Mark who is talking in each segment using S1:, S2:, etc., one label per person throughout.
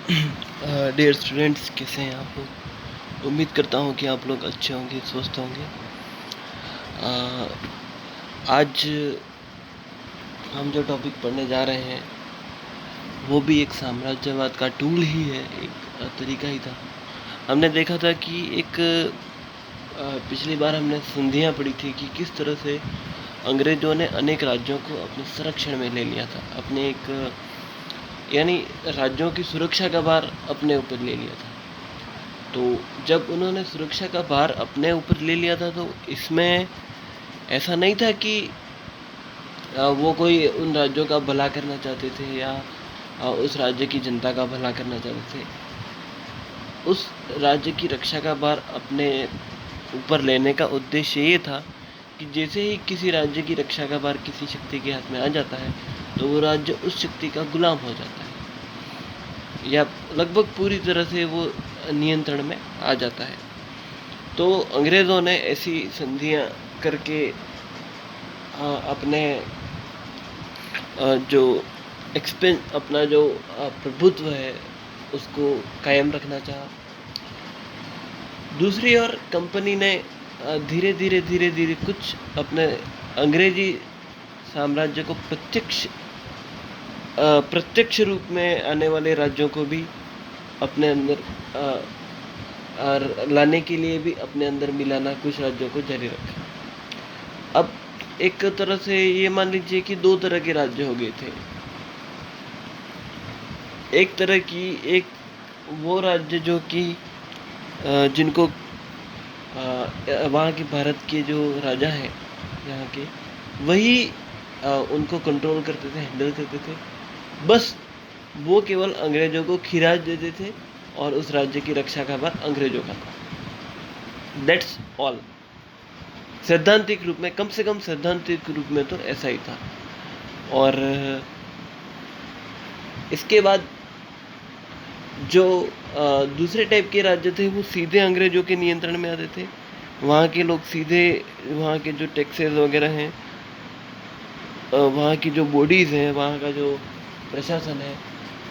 S1: Dear students, कैसे हैं आप लोग। उम्मीद करता हूँ कि आप लोग अच्छे होंगे, स्वस्थ होंगे। अ, आज हम जो टॉपिक पढ़ने जा रहे हैं वो भी एक साम्राज्यवाद का टूल ही है, एक तरीका ही था। हमने देखा था कि एक पिछली बार हमने संधियाँ पढ़ी थी कि किस तरह से अंग्रेज़ों ने अनेक राज्यों को अपने संरक्षण में ले लिया था, अपने एक यानी राज्यों की सुरक्षा का भार अपने ऊपर ले लिया था। तो जब उन्होंने सुरक्षा का भार अपने ऊपर ले लिया था तो इसमें ऐसा नहीं था कि वो कोई उन राज्यों का भला करना चाहते थे या उस राज्य की जनता का भला करना चाहते थे। उस राज्य की रक्षा का भार अपने ऊपर लेने का उद्देश्य ये था कि जैसे ही किसी राज्य की रक्षा का भार किसी शक्ति के हाथ में आ जाता है तो वो राज्य उस शक्ति का गुलाम हो जाता है या लगभग पूरी तरह से वो नियंत्रण में आ जाता है। तो अंग्रेज़ों ने ऐसी संधियाँ करके अपने जो अपना जो प्रभुत्व है उसको कायम रखना चाहा। दूसरी ओर कंपनी ने धीरे धीरे कुछ अपने अंग्रेजी साम्राज्य को प्रत्यक्ष रूप में आने वाले राज्यों को भी अपने अंदर लाने के लिए भी अपने अंदर मिलाना कुछ राज्यों को जारी रखा। अब एक तरह से ये मान लीजिए कि दो तरह के राज्य हो गए थे। एक वो राज्य जो कि जिनको वहाँ के भारत के जो राजा हैं यहाँ के, वही उनको कंट्रोल करते थे, हैंडल करते थे। बस वो केवल अंग्रेज़ों को खिराज देते थे और उस राज्य की रक्षा का भार अंग्रेज़ों का था। That's all. सैद्धांतिक रूप में, कम से कम सैद्धांतिक रूप में तो ऐसा ही था। और इसके बाद जो दूसरे टाइप के राज्य थे वो सीधे अंग्रेज़ों के नियंत्रण में आते थे। वहाँ के लोग सीधे, वहाँ के जो टैक्सेस वगैरह हैं, वहाँ की जो बॉडीज़ हैं, वहाँ का जो प्रशासन है,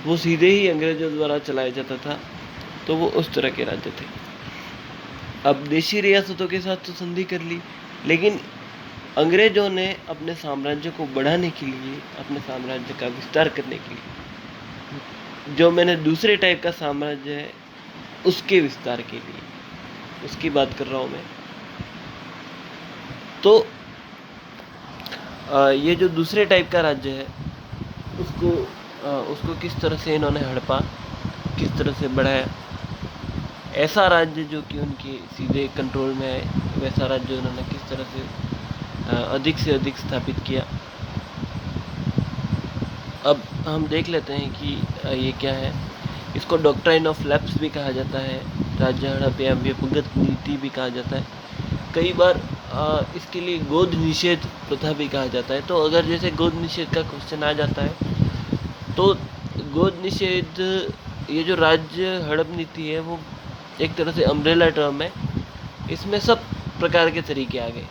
S1: वो सीधे ही अंग्रेज़ों द्वारा चलाया जाता था। तो वो उस तरह के राज्य थे। अब देशी रियासतों के साथ तो संधि कर ली, लेकिन अंग्रेज़ों ने अपने साम्राज्य को बढ़ाने के लिए, अपने साम्राज्य का विस्तार करने के लिए, जो मैंने दूसरे टाइप का साम्राज्य है उसके विस्तार के लिए उसकी बात कर रहा हूँ मैं। तो ये जो दूसरे टाइप का राज्य है उसको किस तरह से इन्होंने हड़पा, किस तरह से बढ़ाया। ऐसा राज्य जो कि उनके सीधे कंट्रोल में है, वैसा राज्य उन्होंने किस तरह से अधिक से अधिक स्थापित किया। अब हम देख लेते हैं कि ये क्या है। इसको डॉक्ट्राइन ऑफ लैप्स भी कहा जाता है, राज्य हड़प या व्यक्तिगत नीति भी कहा जाता है। कई बार इसके लिए गोद निषेध प्रथा भी कहा जाता है। तो अगर जैसे गोद निषेध का क्वेश्चन आ जाता है तो गोद निषेध, ये जो राज्य हड़प नीति है वो एक तरह से अम्ब्रेला टर्म है। इसमें सब प्रकार के तरीके आ गए,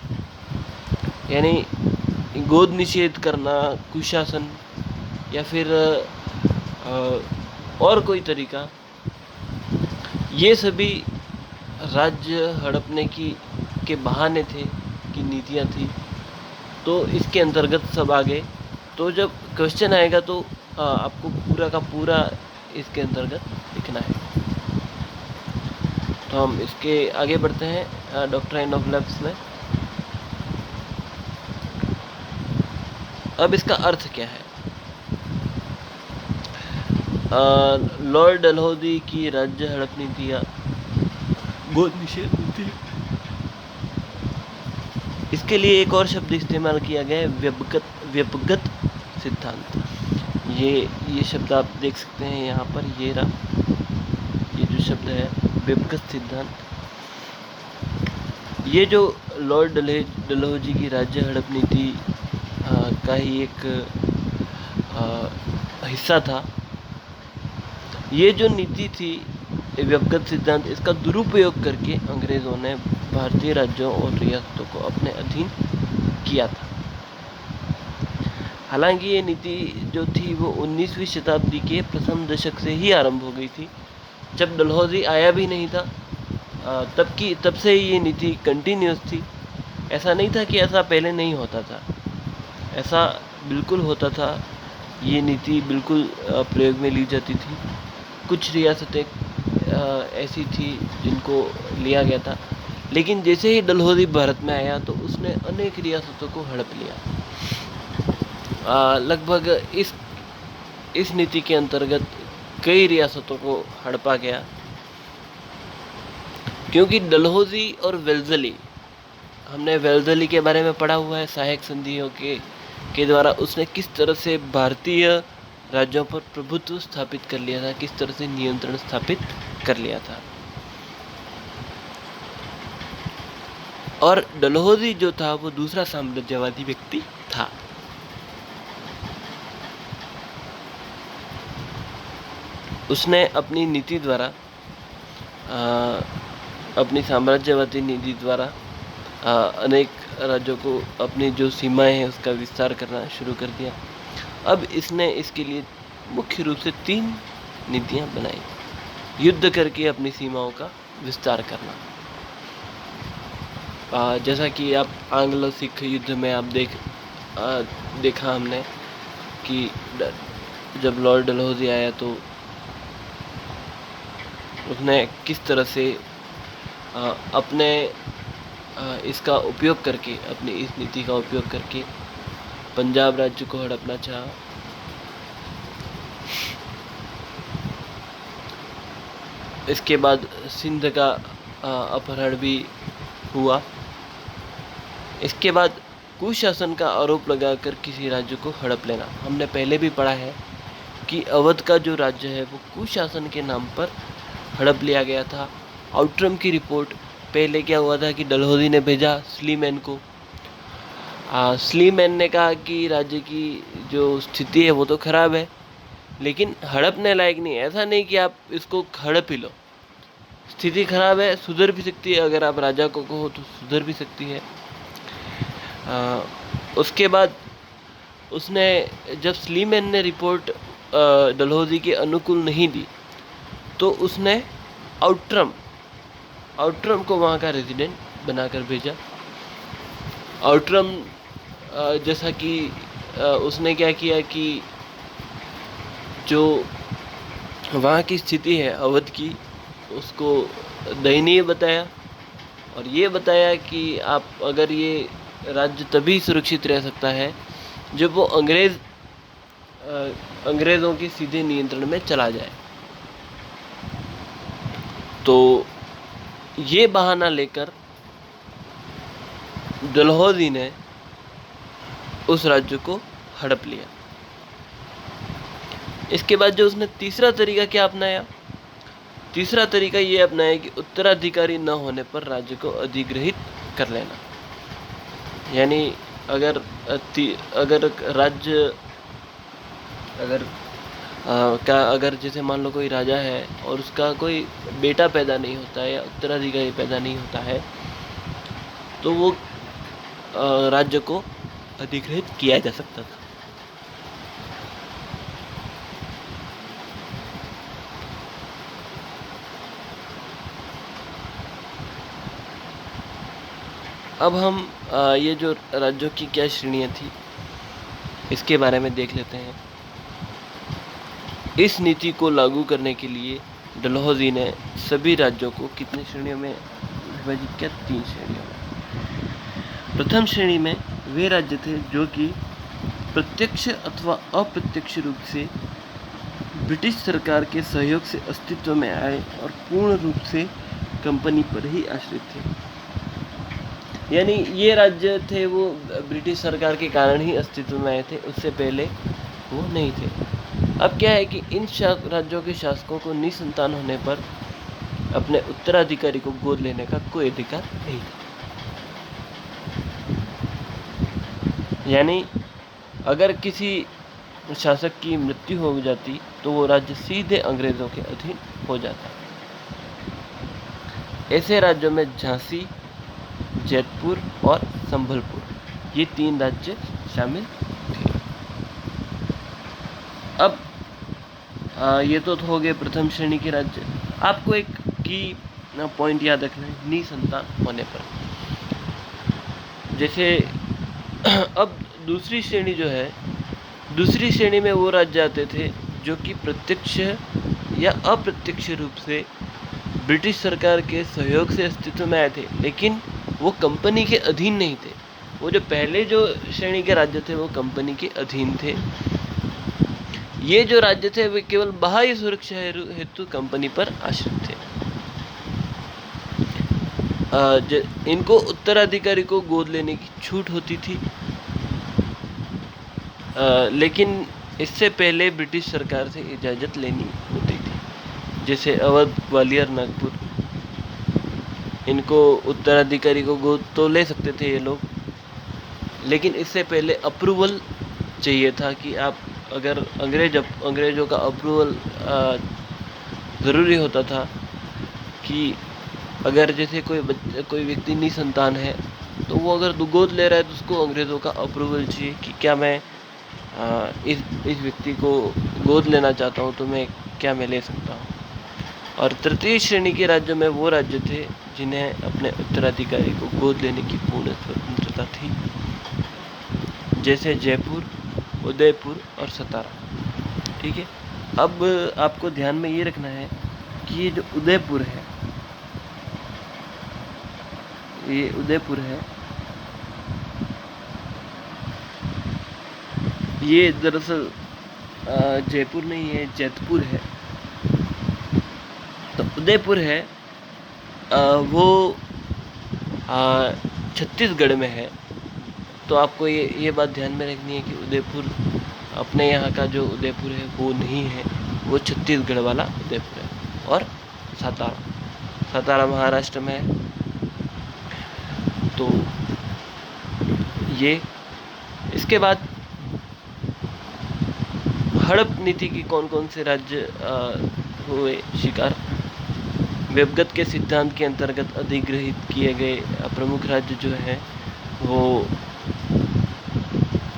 S1: यानी गोद निषेध करना, कुशासन या फिर और कोई तरीका, ये सभी राज्य हड़पने के बहाने थे, की नीतियाँ थी। तो इसके अंतर्गत सब आ गए। तो जब क्वेश्चन आएगा तो आपको पूरा का पूरा इसके अंतर्गत लिखना है। तो हम इसके आगे बढ़ते हैं डॉक्ट्राइन ऑफ लैप्स में। अब इसका अर्थ क्या है। लॉर्ड डलहौजी की राज्य हड़प नीति या गोद निषेध नीति, इसके लिए एक और शब्द इस्तेमाल किया गया है, व्यपगत सिद्धांत। ये शब्द आप देख सकते हैं यहाँ पर, ये जो शब्द है व्यपगत सिद्धांत। ये जो लॉर्ड डलहौजी की राज्य हड़प नीति का ही एक हिस्सा था। ये जो नीति थी, व्यपगत सिद्धांत, इसका दुरुपयोग करके अंग्रेज़ों ने भारतीय राज्यों और रियासतों को अपने अधीन किया था। हालांकि ये नीति जो थी वो 19वीं शताब्दी के प्रथम दशक से ही आरंभ हो गई थी, जब डलहौजी आया भी नहीं था। तब से ये नीति कंटिन्यूस थी। ऐसा नहीं था कि ऐसा पहले नहीं होता था, ऐसा बिल्कुल होता था। ये नीति बिल्कुल प्रयोग में ली जाती थी। कुछ रियासतें ऐसी थी जिनको लिया गया था, लेकिन जैसे ही डलहौजी भारत में आया तो उसने अनेक रियासतों को हड़प लिया। लगभग इस नीति के अंतर्गत कई रियासतों को हड़पा गया, क्योंकि डलहौजी और वेल्जली, हमने वेल्जली के बारे में पढ़ा हुआ है, सहायक संधियों के द्वारा उसने किस तरह से भारतीय राज्यों पर प्रभुत्व स्थापित कर लिया था, किस तरह से नियंत्रण स्थापित कर लिया था। और डलहौजी जो था वो दूसरा साम्राज्यवादी व्यक्ति था। उसने अपनी नीति द्वारा, अपनी साम्राज्यवादी नीति द्वारा अनेक राज्यों को अपनी जो सीमाएं हैं उसका विस्तार करना शुरू कर दिया। अब इसने इसके लिए मुख्य रूप से 3 नीतियां बनाई। युद्ध करके अपनी सीमाओं का विस्तार करना, जैसा कि आप आंग्लो सिख युद्ध में आप देखा हमने कि जब लॉर्ड डलहौजी आया तो उसने किस तरह से अपने इसका उपयोग करके, अपनी इस नीति का उपयोग करके पंजाब राज्य को हड़पना चाहा। इसके बाद सिंध का अपहरण भी हुआ। इसके बाद कुशासन का आरोप लगाकर किसी राज्य को हड़प लेना। हमने पहले भी पढ़ा है कि अवध का जो राज्य है वो कुशासन के नाम पर हड़प लिया गया था। आउट्रम की रिपोर्ट, पहले क्या हुआ था कि डलहौजी ने भेजा स्लीमैन को। स्लीमैन ने कहा कि राज्य की जो स्थिति है वो तो खराब है, लेकिन हड़पने लायक नहीं। ऐसा नहीं कि आप इसको हड़प ही लो, स्थिति खराब है, सुधर भी सकती है। अगर आप राजा को कहो तो सुधर भी सकती है। उसके बाद उसने, जब स्लीमैन ने रिपोर्ट डलहौजी के अनुकूल नहीं दी तो उसने आउट्रम को वहाँ का रेजिडेंट बनाकर भेजा। आउट्रम जैसा कि उसने क्या किया कि जो वहाँ की स्थिति है अवध की, उसको दयनीय बताया और ये बताया कि आप, अगर ये राज्य तभी सुरक्षित रह सकता है जब वो अंग्रेज़ों के सीधे नियंत्रण में चला जाए। तो ये बहाना लेकर डलहौजी ने उस राज्य को हड़प लिया। इसके बाद जो उसने तीसरा तरीका क्या अपनाया? तीसरा तरीका ये अपनाया कि उत्तराधिकारी न होने पर राज्य को अधिग्रहित कर लेना। यानी अगर राज्य अगर जैसे मान लो कोई राजा है और उसका कोई बेटा पैदा नहीं होता है या उत्तराधिकारी पैदा नहीं होता है, तो वो राज्य को अधिग्रहित किया जा सकता था। अब हम ये जो राज्यों की क्या श्रेणियाँ थी इसके बारे में देख लेते हैं। इस नीति को लागू करने के लिए डलहौजी ने सभी राज्यों को कितनी श्रेणियों में विभाजित किया? 3 श्रेणियों में। प्रथम श्रेणी में वे राज्य थे जो कि प्रत्यक्ष अथवा अप्रत्यक्ष रूप से ब्रिटिश सरकार के सहयोग से अस्तित्व में आए और पूर्ण रूप से कंपनी पर ही आश्रित थे। यानी ये राज्य थे वो ब्रिटिश सरकार के कारण ही अस्तित्व में आए थे, उससे पहले वो नहीं थे। अब क्या है कि इन राज्यों के शासकों को निसंतान होने पर अपने उत्तराधिकारी को गोद लेने का कोई अधिकार नहीं था। यानी अगर किसी शासक की मृत्यु हो जाती तो वो राज्य सीधे अंग्रेज़ों के अधीन हो जाता। ऐसे राज्यों में झांसी, जैतपुर और संभलपुर, ये 3 राज्य शामिल थे। अब ये तो हो गए प्रथम श्रेणी के राज्य। आपको एक की पॉइंट याद रखना है निसंतान होने पर। जैसे अब दूसरी श्रेणी जो है, दूसरी श्रेणी में वो राज्य आते थे जो कि प्रत्यक्ष या अप्रत्यक्ष रूप से ब्रिटिश सरकार के सहयोग से अस्तित्व में आए थे, लेकिन वो कंपनी के अधीन नहीं थे। वो जो पहले जो श्रेणी के राज्य थे वो कंपनी के अधीन थे। ये जो राज्य थे वे केवल बाह्य सुरक्षा हेतु कंपनी पर आश्रित थे। इनको उत्तराधिकारी को गोद लेने की छूट होती थी, लेकिन इससे पहले ब्रिटिश सरकार से इजाज़त लेनी होती थी। जैसे अवध, ग्वालियर, नागपुर, इनको उत्तराधिकारी को गोद तो ले सकते थे ये लोग, लेकिन इससे पहले अप्रूवल चाहिए था कि आप अगर अंग्रेज़ों का अप्रूवल ज़रूरी होता था कि अगर जैसे कोई व्यक्ति निसंतान है तो वो अगर गोद ले रहा है तो उसको अंग्रेज़ों का अप्रूवल चाहिए कि क्या मैं इस व्यक्ति को गोद लेना चाहता हूँ तो क्या मैं ले सकता हूँ। और तृतीय श्रेणी के राज्यों में वो राज्य थे जिन्हें अपने उत्तराधिकारी को गोद लेने की पूर्ण स्वतंत्रता थी, जैसे जयपुर, उदयपुर और सतारा। ठीक है, अब आपको ध्यान में ये रखना है कि ये जो उदयपुर है, ये दरअसल जयपुर नहीं है, जैतपुर है। तो उदयपुर है वो छत्तीसगढ़ में है। तो आपको ये बात ध्यान में रखनी है कि उदयपुर अपने यहाँ का जो उदयपुर है वो नहीं है, वो छत्तीसगढ़ वाला उदयपुर है। और सतारा महाराष्ट्र में है। तो ये इसके बाद हड़प नीति की कौन से राज्य हुए शिकार। वेबगत के सिद्धांत के अंतर्गत अधिग्रहित किए गए प्रमुख राज्य जो हैं वो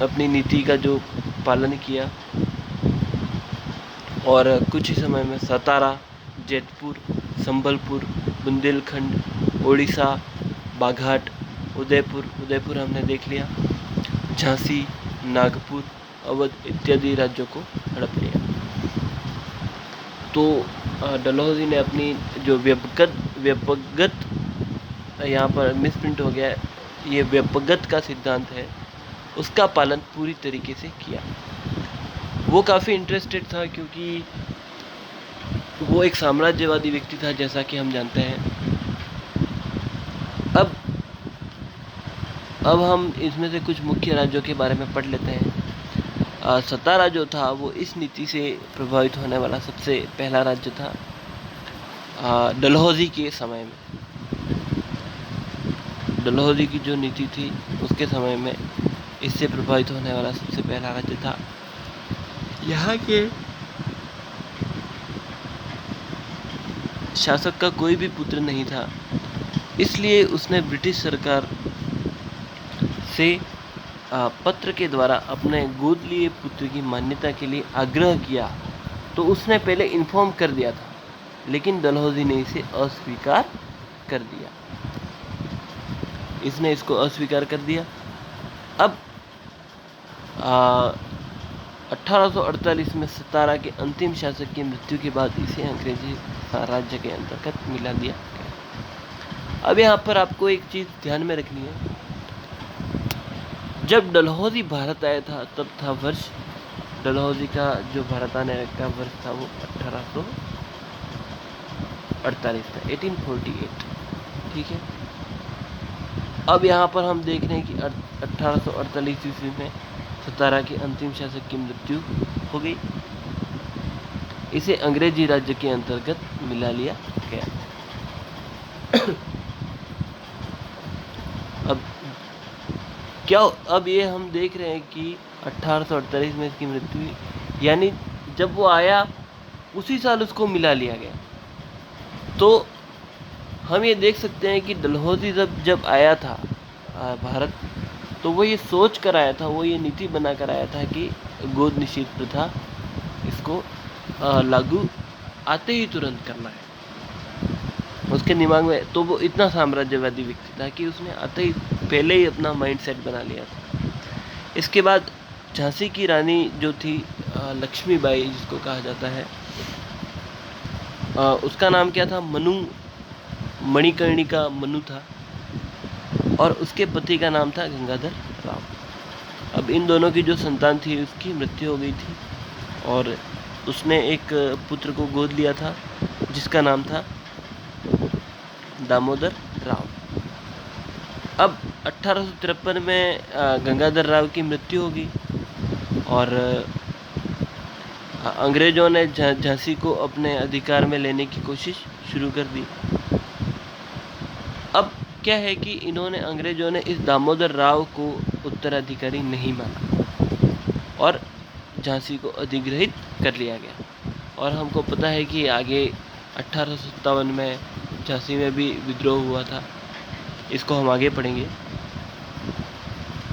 S1: अपनी नीति का जो पालन किया और कुछ ही समय में सतारा, जैतपुर, संबलपुर, बुंदेलखंड, ओडिशा, बाघाट, उदयपुर हमने देख लिया, झांसी, नागपुर, अवध इत्यादि राज्यों को हड़प लिया। तो डलहौजी ने अपनी जो व्यापकगत यहाँ पर मिसप्रिंट हो गया है, ये व्यापकगत का सिद्धांत है, उसका पालन पूरी तरीके से किया। वो काफ़ी इंटरेस्टेड था क्योंकि वो एक साम्राज्यवादी व्यक्ति था, जैसा कि हम जानते हैं। अब हम इसमें से कुछ मुख्य राज्यों के बारे में पढ़ लेते हैं। सतारा जो था वो इस नीति से प्रभावित होने वाला सबसे पहला राज्य था। डलहौजी के समय में, डलहौजी की जो नीति थी उसके समय में इससे प्रभावित होने वाला सबसे पहला राज्य था। यहाँ के शासक का कोई भी पुत्र नहीं था, इसलिए उसने ब्रिटिश सरकार से पत्र के द्वारा अपने गोद लिए पुत्र की मान्यता के लिए आग्रह किया। तो उसने पहले इन्फॉर्म कर दिया था, लेकिन डलहौजी ने इसे अस्वीकार कर दिया। इसने इसको अस्वीकार कर दिया। अब 1848 में सतारा के अंतिम शासक की मृत्यु के बाद इसे अंग्रेजी साम्राज्य के अंतर्गत मिला दिया गया। अब यहाँ पर आपको एक चीज़ ध्यान में रखनी है, जब डलहौजी भारत आया था तब था वर्ष, डलहौजी का जो भारत आने का वर्ष था वो 1848 था, 1848। ठीक है, अब यहाँ पर हम देख रहे हैं कि 1848 ईस्वी में सतारा के अंतिम शासक की मृत्यु हो गई। इसे अंग्रेजी राज्य के अंतर्गत मिला लिया गया। अब ये हम देख रहे हैं कि 1848 में इसकी मृत्यु हुई, यानी जब वो आया उसी साल उसको मिला लिया गया। तो हम ये देख सकते हैं कि डलहौजी जब आया था भारत, तो वो ये सोच कर आया था, वो ये नीति बना कर आया था कि गोद निषेध प्रथा इसको लागू आते ही तुरंत करना है। उसके दिमाग में तो वो इतना साम्राज्यवादी व्यक्ति था कि उसने आते ही पहले ही अपना माइंडसेट बना लिया था। इसके बाद झांसी की रानी जो थी लक्ष्मीबाई जिसको कहा जाता है, उसका नाम क्या था? मनु, मणिकर्णिका मनु था, और उसके पति का नाम था गंगाधर राव। अब इन दोनों की जो संतान थी उसकी मृत्यु हो गई थी, और उसने एक पुत्र को गोद लिया था जिसका नाम था दामोदर राव। अब 1853 में गंगाधर राव की मृत्यु हो गई, और अंग्रेज़ों ने झांसी को अपने अधिकार में लेने की कोशिश शुरू कर दी। अब क्या है कि अंग्रेज़ों ने इस दामोदर राव को उत्तराधिकारी नहीं माना और झांसी को अधिग्रहित कर लिया गया। और हमको पता है कि आगे 1857 में झांसी में भी विद्रोह हुआ था, इसको हम आगे पढ़ेंगे।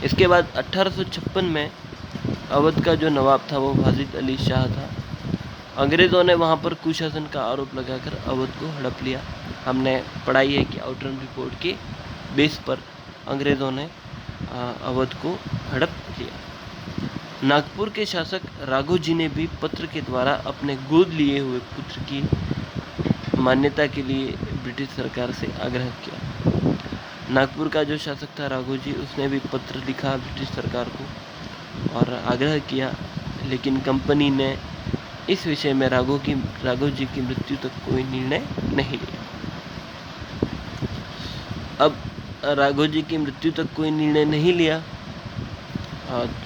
S1: इसके बाद 1856 में अवध का जो नवाब था वो वाजिद अली शाह था। अंग्रेज़ों ने वहाँ पर कुशासन का आरोप लगाकर अवध को हड़प लिया। हमने पढ़ाई है कि आउटरन रिपोर्ट के बेस पर अंग्रेज़ों ने अवध को हड़प लिया। नागपुर के शासक राघोजी ने भी पत्र के द्वारा अपने गोद लिए हुए पुत्र की मान्यता के लिए ब्रिटिश सरकार से आग्रह किया। नागपुर का जो शासक था राघोजी, उसने भी पत्र लिखा ब्रिटिश सरकार को और आग्रह किया, लेकिन कंपनी ने इस विषय में राघोजी की मृत्यु तक कोई निर्णय नहीं लिया। अब राघोजी की मृत्यु तक कोई निर्णय नहीं लिया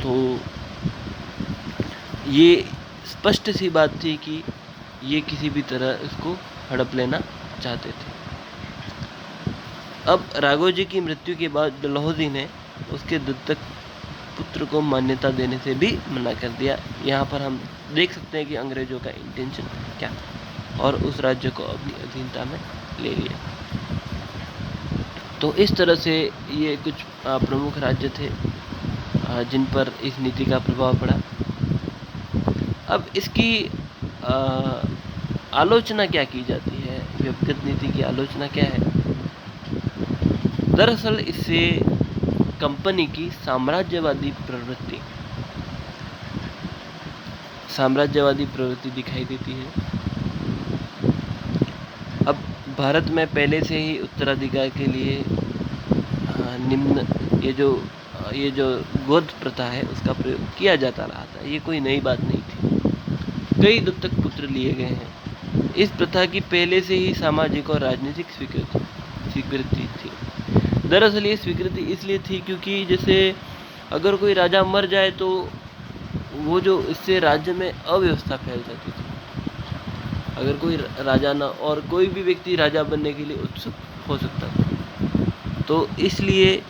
S1: तो ये स्पष्ट सी बात थी कि ये किसी भी तरह इसको हड़प लेना चाहते थे। अब राघोजी की मृत्यु के बाद डलहौजी ने उसके दत्तक पुत्र को मान्यता देने से भी मना कर दिया। यहाँ पर हम देख सकते हैं कि अंग्रेजों का इंटेंशन क्या था, और उस राज्य को अपनी अधीनता में ले लिया। तो इस तरह से ये कुछ प्रमुख राज्य थे जिन पर इस नीति का प्रभाव पड़ा। अब इसकी आलोचना क्या की जाती है? व्यक्तिगत नीति की आलोचना क्या है? दरअसल इससे कंपनी की साम्राज्यवादी प्रवृत्ति दिखाई देती है। अब भारत में पहले से ही उत्तराधिकार के लिए निम्न ये जो गोद प्रथा है उसका प्रयोग किया जाता रहा था। ये कोई नई बात नहीं थी। कई दत्तक पुत्र लिए गए हैं। इस प्रथा की पहले से ही सामाजिक और राजनीतिक स्वीकृति थी। दरअसल ये स्वीकृति इसलिए थी क्योंकि जैसे अगर कोई राजा मर जाए तो वो जो इससे राज्य में अव्यवस्था फैल जाती थी। अगर कोई राजा ना और कोई भी व्यक्ति राजा बनने के लिए उत्सुक हो सकता था, तो इसलिए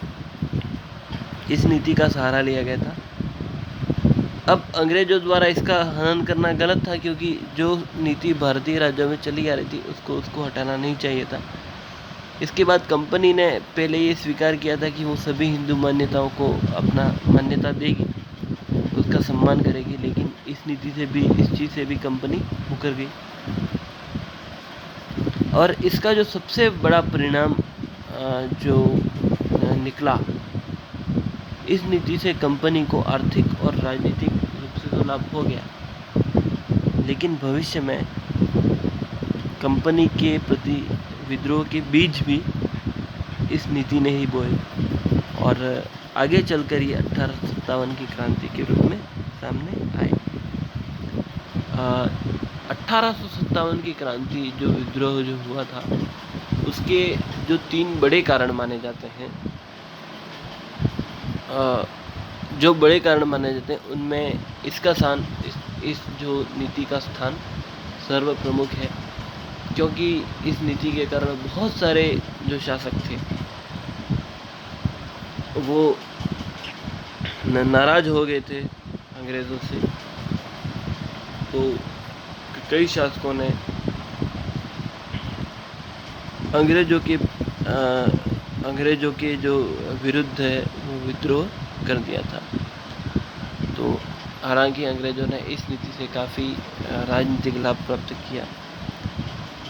S1: इस नीति का सहारा लिया गया था। अब अंग्रेजों द्वारा इसका हनन करना गलत था, क्योंकि जो नीति भारतीय राज्यों में चली आ रही थी उसको हटाना नहीं चाहिए था। इसके बाद कंपनी ने पहले ये स्वीकार किया था कि वो सभी हिंदू मान्यताओं को अपना मान्यता देगी, उसका सम्मान करेगी, लेकिन इस चीज़ से भी कंपनी मुकर गई। और इसका जो सबसे बड़ा परिणाम जो निकला, इस नीति से कंपनी को आर्थिक और राजनीतिक रूप से तो लाभ हो गया, लेकिन भविष्य में कंपनी के प्रति विद्रोह के बीज भी इस नीति ने ही बोए, और आगे चलकर ये 1857 की क्रांति के रूप में सामने आए। 1857 की क्रांति जो विद्रोह जो हुआ था, उसके जो 3 बड़े कारण माने जाते हैं, उनमें इसका स्थान, इस जो नीति का स्थान सर्वप्रमुख है, क्योंकि इस नीति के कारण बहुत सारे जो शासक थे वो नाराज हो गए थे अंग्रेज़ों से। तो कई शासकों ने अंग्रेज़ों के जो विरुद्ध है वो विद्रोह कर दिया था। तो हालांकि अंग्रेज़ों ने इस नीति से काफ़ी राजनीतिक लाभ प्राप्त किया।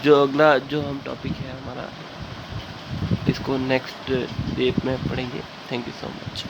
S1: जो अगला जो हम टॉपिक है हमारा, इसको नेक्स्ट डे में पढ़ेंगे। Thank you so much.